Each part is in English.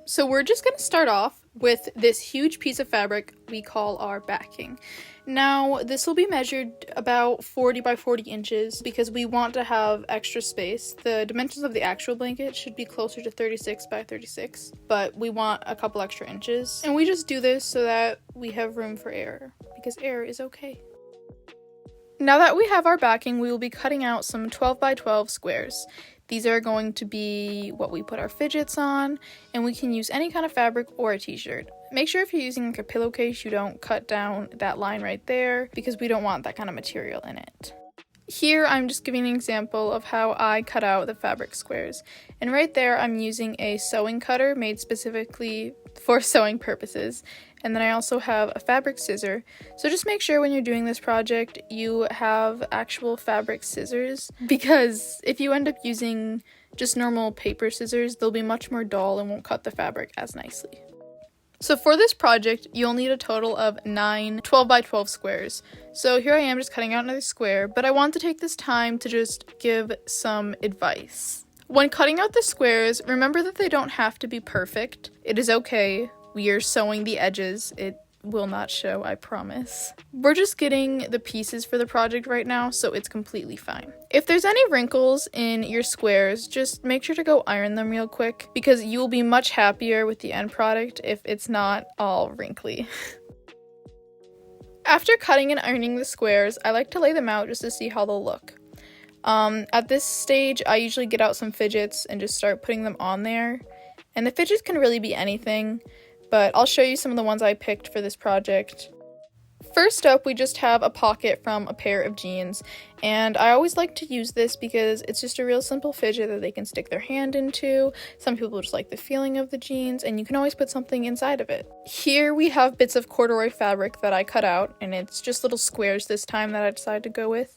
So we're just going to start off with this huge piece of fabric we call our backing. Now, this will be measured about 40 by 40 inches because we want to have extra space. The dimensions of the actual blanket should be closer to 36 by 36, but we want a couple extra inches. And we just do this so that we have room for error, because error is okay. Now that we have our backing, we will be cutting out some 12 by 12 squares. These are going to be what we put our fidgets on, and we can use any kind of fabric or a t-shirt. Make sure if you're using like a pillowcase, you don't cut down that line right there because we don't want that kind of material in it. Here I'm just giving an example of how I cut out the fabric squares. And right there I'm using a sewing cutter made specifically for sewing purposes. And then I also have a fabric scissor. So just make sure when you're doing this project you have actual fabric scissors, because if you end up using just normal paper scissors, they'll be much more dull and won't cut the fabric as nicely. So for this project, you'll need a total of 9 12 by 12 squares. So here I am just cutting out another square, but I want to take this time to just give some advice. When cutting out the squares, remember that they don't have to be perfect. It is okay. We are sewing the edges. It will not show, I promise. We're just getting the pieces for the project right now, so it's completely fine. If there's any wrinkles in your squares, just make sure to go iron them real quick, because you will be much happier with the end product if it's not all wrinkly. After cutting and ironing the squares, I like to lay them out just to see how they'll look. At this stage, I usually get out some fidgets and just start putting them on there. And the fidgets can really be anything, but I'll show you some of the ones I picked for this project. First up, we just have a pocket from a pair of jeans, and I always like to use this because it's just a real simple fidget that they can stick their hand into. Some people just like the feeling of the jeans, and you can always put something inside of it. Here we have bits of corduroy fabric that I cut out, and it's just little squares this time that I decided to go with.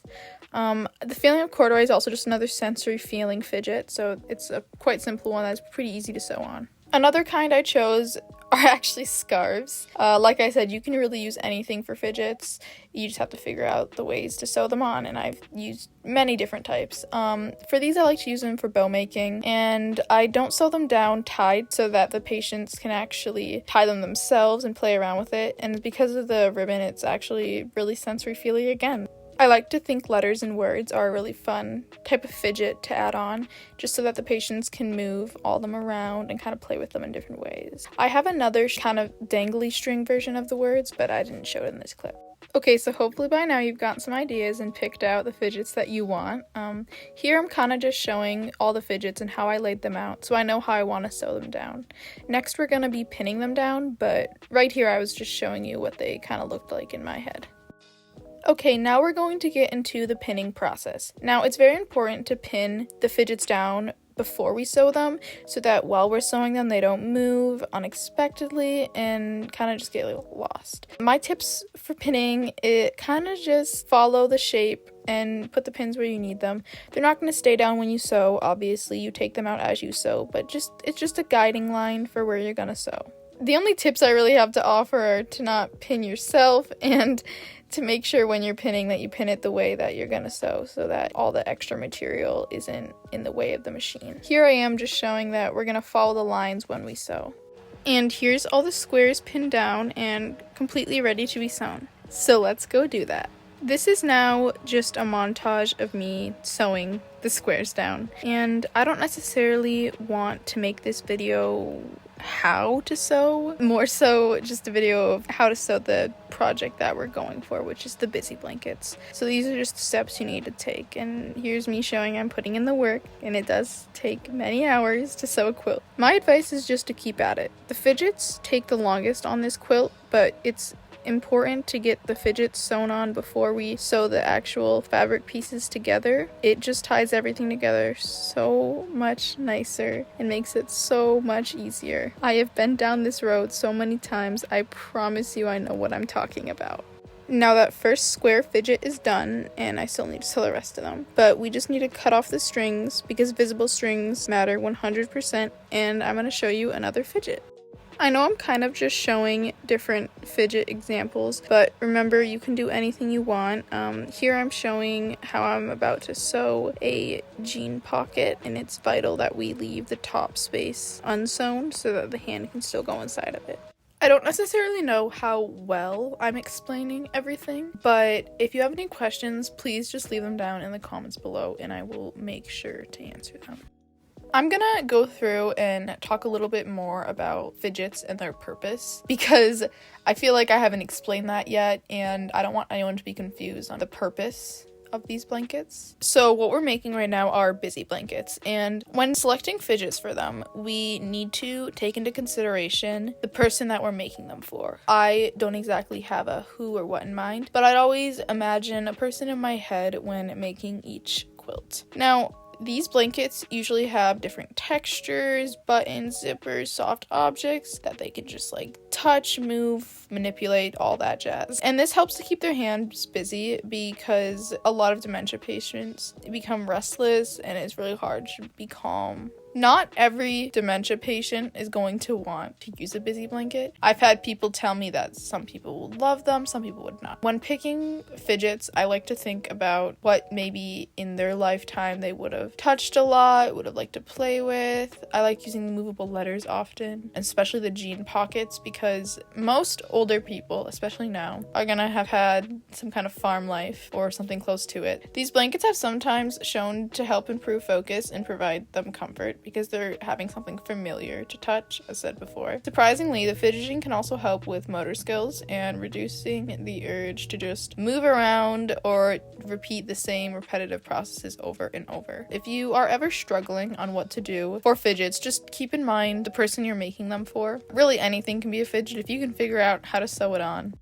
The feeling of corduroy is also just another sensory feeling fidget, so it's a quite simple one that's pretty easy to sew on. Another kind I chose are actually scarves. Like I said, you can really use anything for fidgets. You just have to figure out the ways to sew them on, and I've used many different types. For these, I like to use them for bow making, and I don't sew them down tied so that the patients can actually tie them themselves and play around with it, and because of the ribbon, it's actually really sensory feely again. I like to think letters and words are a really fun type of fidget to add on, just so that the patients can move all them around and kind of play with them in different ways. I have another kind of dangly string version of the words, but I didn't show it in this clip. Okay, so hopefully by now you've gotten some ideas and picked out the fidgets that you want. Here I'm kind of just showing all the fidgets and how I laid them out, so I know how I want to sew them down. Next we're going to be pinning them down, but right here I was just showing you what they kind of looked like in my head. Okay, now we're going to get into the pinning process. Now, it's very important to pin the fidgets down before we sew them so that while we're sewing them, they don't move unexpectedly and kind of just get lost. My tips for pinning, it kind of just follow the shape and put the pins where you need them. They're not going to stay down when you sew. Obviously, you take them out as you sew, but it's just a guiding line for where you're going to sew. The only tips I really have to offer are to not pin yourself and to make sure when you're pinning that you pin it the way that you're gonna sew so that all the extra material isn't in the way of the machine. Here I am just showing that we're gonna follow the lines when we sew. And here's all the squares pinned down and completely ready to be sewn. So let's go do that. This is now just a montage of me sewing the squares down. And I don't necessarily want to make this video how to sew, more so just a video of how to sew the project that we're going for, which is the busy blankets. So these are just the steps you need to take, and here's me showing I'm putting in the work, and it does take many hours to sew a quilt. My advice is just to keep at it. The fidgets take the longest on this quilt, but it's important to get the fidgets sewn on before we sew the actual fabric pieces together. It just ties everything together so much nicer and makes it so much easier. I have been down this road so many times, I promise you I know what I'm talking about. Now that first square fidget is done, and I still need to sew the rest of them, but we just need to cut off the strings because visible strings matter 100%, and I'm going to show you another fidget. I know I'm kind of just showing different fidget examples, but remember, you can do anything you want. Here I'm showing how I'm about to sew a jean pocket, and it's vital that we leave the top space unsewn so that the hand can still go inside of it. I don't necessarily know how well I'm explaining everything, but if you have any questions, please just leave them down in the comments below and I will make sure to answer them. I'm gonna go through and talk a little bit more about fidgets and their purpose because I feel like I haven't explained that yet and I don't want anyone to be confused on the purpose of these blankets. So what we're making right now are busy blankets, and when selecting fidgets for them, we need to take into consideration the person that we're making them for. I don't exactly have a who or what in mind, but I'd always imagine a person in my head when making each quilt. Now, these blankets usually have different textures, buttons, zippers, soft objects that they can just like touch, move, manipulate, all that jazz. And this helps to keep their hands busy because a lot of dementia patients become restless and it's really hard to be calm. Not every dementia patient is going to want to use a busy blanket. I've had people tell me that some people would love them, some people would not. When picking fidgets, I like to think about what maybe in their lifetime they would have touched a lot, would have liked to play with. I like using the movable letters often, especially the jean pockets, because most older people, especially now, are gonna have had some kind of farm life or something close to it. These blankets have sometimes shown to help improve focus and provide them comfort because they're having something familiar to touch, as said before. Surprisingly, the fidgeting can also help with motor skills and reducing the urge to just move around or repeat the same repetitive processes over and over. If you are ever struggling on what to do for fidgets, just keep in mind the person you're making them for. Really, anything can be a fidget if you can figure out how to sew it on.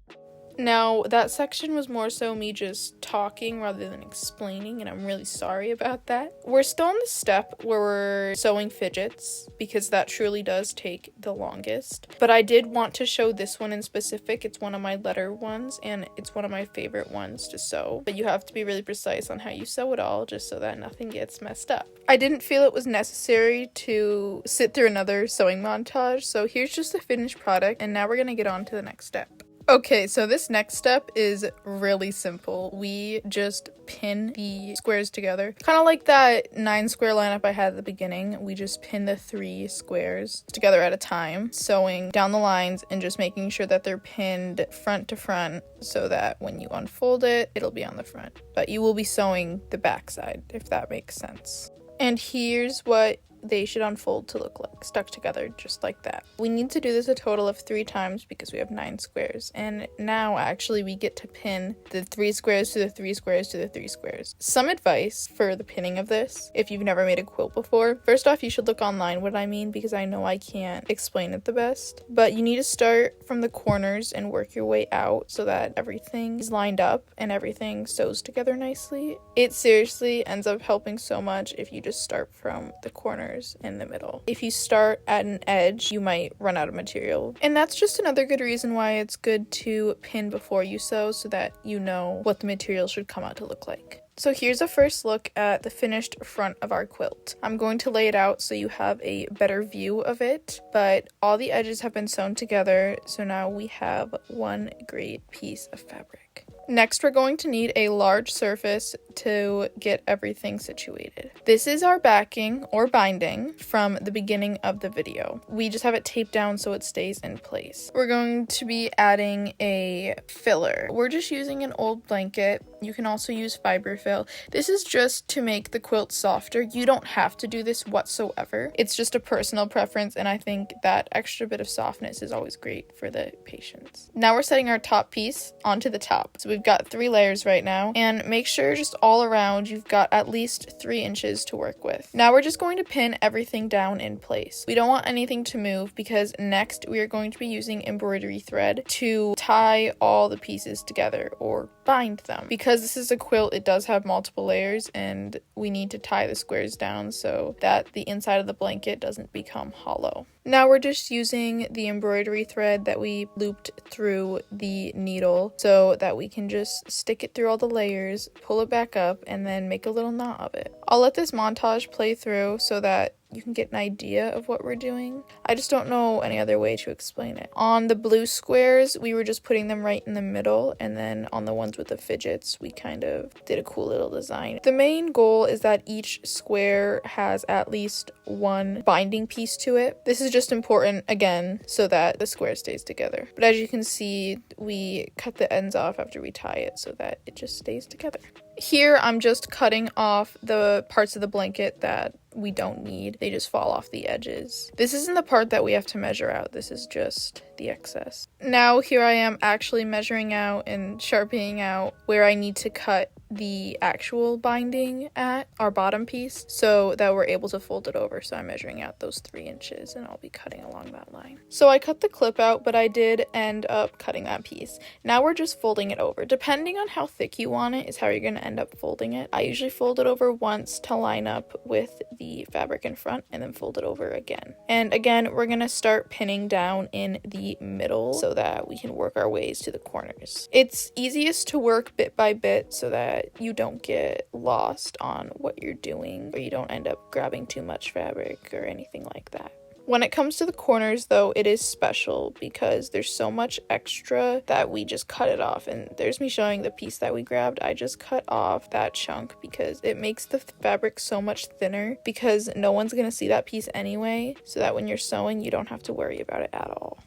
Now, that section was more so me just talking rather than explaining, and I'm really sorry about that. We're still on the step where we're sewing fidgets, because that truly does take the longest. But I did want to show this one in specific. It's one of my letter ones, and it's one of my favorite ones to sew. But you have to be really precise on how you sew it all, just so that nothing gets messed up. I didn't feel it was necessary to sit through another sewing montage, so here's just the finished product, and now we're gonna get on to the next step. Okay, so this next step is really simple. We just pin the squares together. Kind of like that 9 square lineup I had at the beginning. We just pin the 3 squares together at a time, sewing down the lines and just making sure that they're pinned front to front so that when you unfold it, it'll be on the front. But you will be sewing the back side, if that makes sense. And here's what they should unfold to look like, stuck together just like that. We need to do this a total of 3 times because we have 9 squares, and now actually we get to pin the 3 squares to the 3 squares to the 3 squares. Some advice for the pinning of this, if you've never made a quilt before. First off, you should look online what I mean, because I know I can't explain it the best, but you need to start from the corners and work your way out so that everything is lined up and everything sews together nicely. It seriously ends up helping so much if you just start from the corners in the middle. If you start at an edge, you might run out of material. And that's just another good reason why it's good to pin before you sew so that you know what the material should come out to look like. So here's a first look at the finished front of our quilt. I'm going to lay it out so you have a better view of it, but all the edges have been sewn together, so now we have one great piece of fabric. Next, we're going to need a large surface to get everything situated. This is our backing or binding from the beginning of the video. We just have it taped down so it stays in place. We're going to be adding a filler. We're just using an old blanket. You can also use fiberfill. This is just to make the quilt softer. You don't have to do this whatsoever. It's just a personal preference, and I think that extra bit of softness is always great for the patients. Now we're setting our top piece onto the top. So we've got 3 layers right now, and make sure just all around you've got at least 3 inches to work with. Now we're just going to pin everything down in place. We don't want anything to move because next we are going to be using embroidery thread to tie all the pieces together or bind them. Because this is a quilt, it does have multiple layers, and we need to tie the squares down so that the inside of the blanket doesn't become hollow. Now we're just using the embroidery thread that we looped through the needle so that we can just stick it through all the layers, pull it back up, and then make a little knot of it. I'll let this montage play through so that you can get an idea of what we're doing. I just don't know any other way to explain it. On the blue squares, we were just putting them right in the middle, and then on the ones with the fidgets, we kind of did a cool little design. The main goal is that each square has at least one binding piece to it. This is just important, again, so that the square stays together. But as you can see, we cut the ends off after we tie it so that it just stays together. Here, I'm just cutting off the parts of the blanket that we don't need. They just fall off the edges. This isn't the part that we have to measure out. This is just the excess. Now, here I am actually measuring out and sharpening out where I need to cut the actual binding at our bottom piece so that we're able to fold it over. So I'm measuring out those 3 inches and I'll be cutting along that line. So I cut the clip out, but I did end up cutting that piece. Now we're just folding it over. Depending on how thick you want it is how you're going to end up folding it. I usually fold it over once to line up with the fabric in front and then fold it over again. And again, we're going to start pinning down in the middle so that we can work our ways to the corners. It's easiest to work bit by bit so that you don't get lost on what you're doing or you don't end up grabbing too much fabric or anything like that. When it comes to the corners, though, it is special because there's so much extra that we just cut it off. And there's me showing the piece that we grabbed. I just cut off that chunk because it makes the fabric so much thinner because no one's going to see that piece anyway, so that when you're sewing, you don't have to worry about it at all.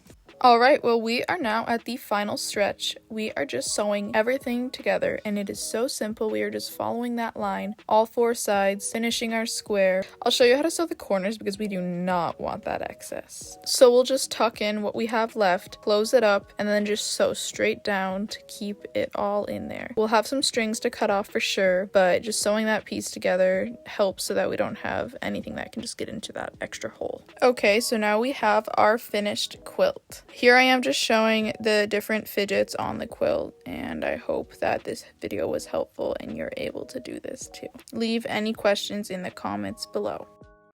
Alright, well, we are now at the final stretch. We are just sewing everything together, and it is so simple. We are just following that line, all 4 sides, finishing our square. I'll show you how to sew the corners because we do not want that excess. So we'll just tuck in what we have left, close it up, and then just sew straight down to keep it all in there. We'll have some strings to cut off for sure, but just sewing that piece together helps so that we don't have anything that can just get into that extra hole. Okay, so now we have our finished quilt. Here I am just showing the different fidgets on the quilt, and I hope that this video was helpful and you're able to do this too. Leave any questions in the comments below.